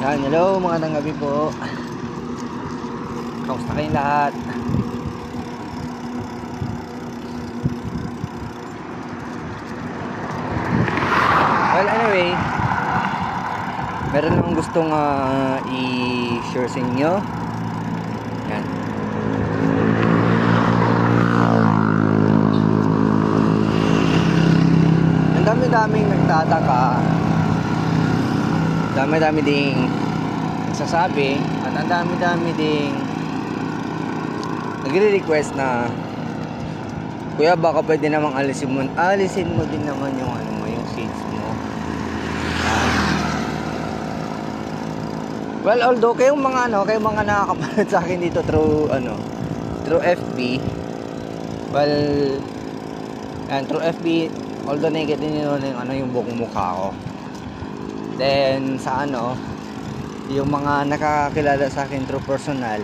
Yan, hello, magandang gabi po. Kamusta kayong lahat? Well, anyway, meron akong gustong i-share sa inyo. Yan. Ang dami-daming nagtataka, dami-dami ding nagsasabi, at ang dami-dami ding nagre-request na, kuya, baka pwede namang alisin mo din naman yung yung seeds mo. Well, although kayong mga nakakapanood sa akin dito through FB, well, and through FB, although nakikita niyo yung buong mukha ko. Then sa yung mga nakakakilala sa akin through personal,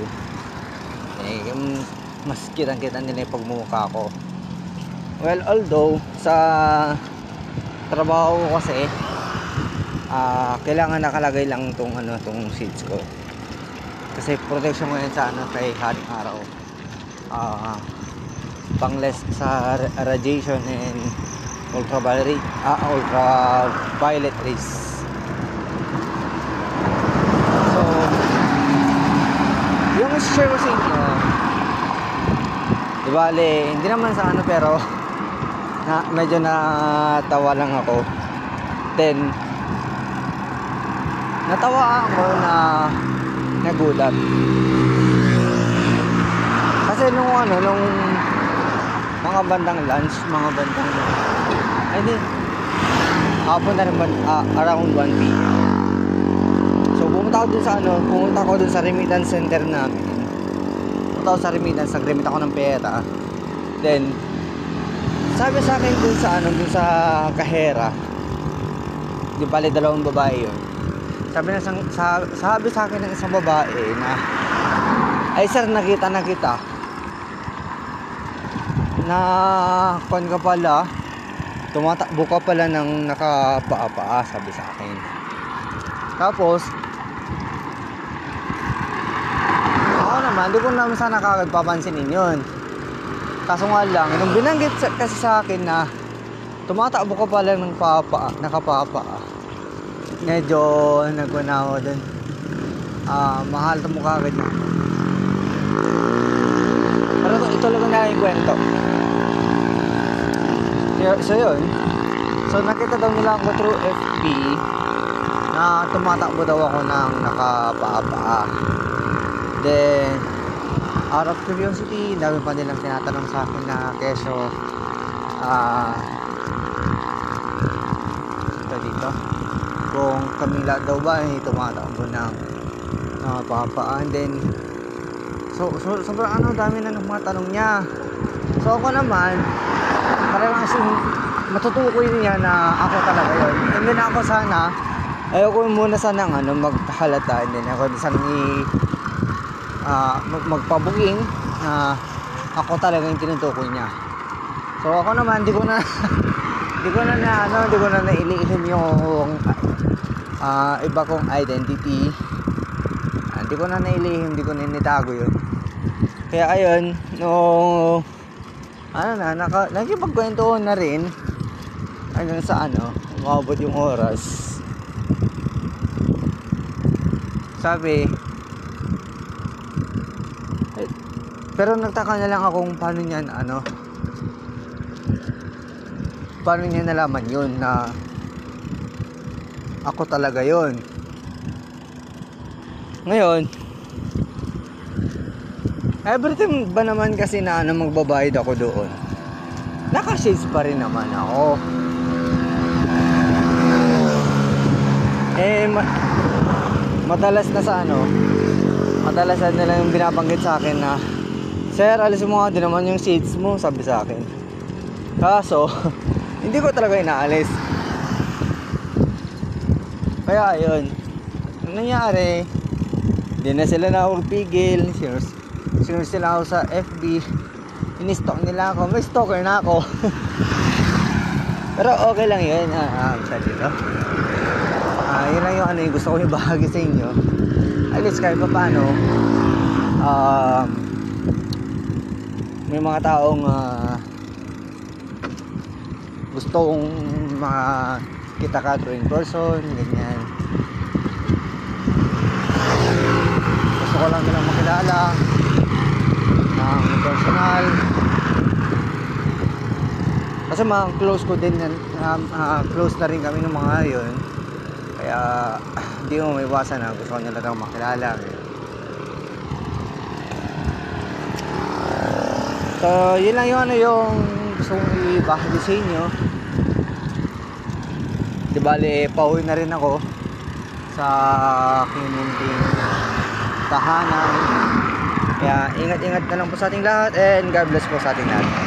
mas kitang-kita nila yung pagmumukha ko. Well, although sa trabaho ko kasi kailangan nakalagay lang tong seeds ko, kasi protection ko yan sa kay haring araw, pang-less sa radiation and ultraviolet rays. So yung share ko sa inyo, di bale, hindi naman sa pero medyo natawa lang ako. Then natawa ako na nagulat, kasi nung mga bandang lunch, hapon na naman, around 1 PM. So pumunta ako dun sa remittance center namin. Pumunta ako sa remittance, nag-remit ako ng pera. Then sabi sa akin dun sa kahera, di bali dalawang babae yun. Sabi sa akin ng isang babae na, ay sir, nakita na kon ka pala, tumatakbo ka pala ng nakapaa, sabi sa akin. Tapos ako naman, di ko naman sana papansinin yun. Kaso nga lang, nung binanggit kasi sa akin na tumatakbo ka pala ng nakapaa, medyo nagwanaw dun. Mahal ito mukha agad niya. Pero ito lang na yung kwento. So yun, so nakita daw nila ako through FB na tumatakbo daw ako ng nakapaa. Then out of curiosity, dami pa nilang tinatanong sa akin na keso dito kung kamila daw ba tumatakbo ng papaan. Then so sobrang dami na ng mga tanong niya. So ako naman, parang kasi matutukoy niya na ako talaga yun. And then ako sana, ayoko muna sana maghalata, and then ako sana magpabuking na ako talaga yung tinutukoy niya. So ako naman, di ko na nailihim yung iba kong identity. Di ko na nailihim, di ko na nitago yun. Kaya ayun, nakipagkwentuhan na rin hanggang sa umabot yung oras. Sabi, pero nagtaka na lang akong paano niya nalaman yun na ako talaga yun. Ngayon, every time ba naman kasi na magbabayad ako doon, naka-shades pa rin naman ako. Madalas na nila yung binabanggit sa akin na, sir, alisin mo nga din naman yung shades mo, sabi sa akin. Kaso hindi ko talaga inaalis. Kaya ayun, nangyari, hindi na sila nakapigil. Sinur sila ako sa FB, in-stalk nila ako. May stalker na ako. Pero okay lang yun. Sa dito yun lang yung ano yung gusto ko ibahagi sa inyo. At least kahit pa paano, may mga taong gustong makita ka in person, ganyan. Gusto ko lang nilang makilala ng personal. Kasi mga close ko din yan, close na rin kami ng mga yun. Kaya hindi mo maiwasan na gusto ko nila lang makilala. So yun lang yung ano yung gusto kong ibahagi sa inyo. Di bale pauwi na rin ako sa aking munting tahanan. Kaya ingat-ingat na lang po sa ating lahat and God bless po sa ating lahat.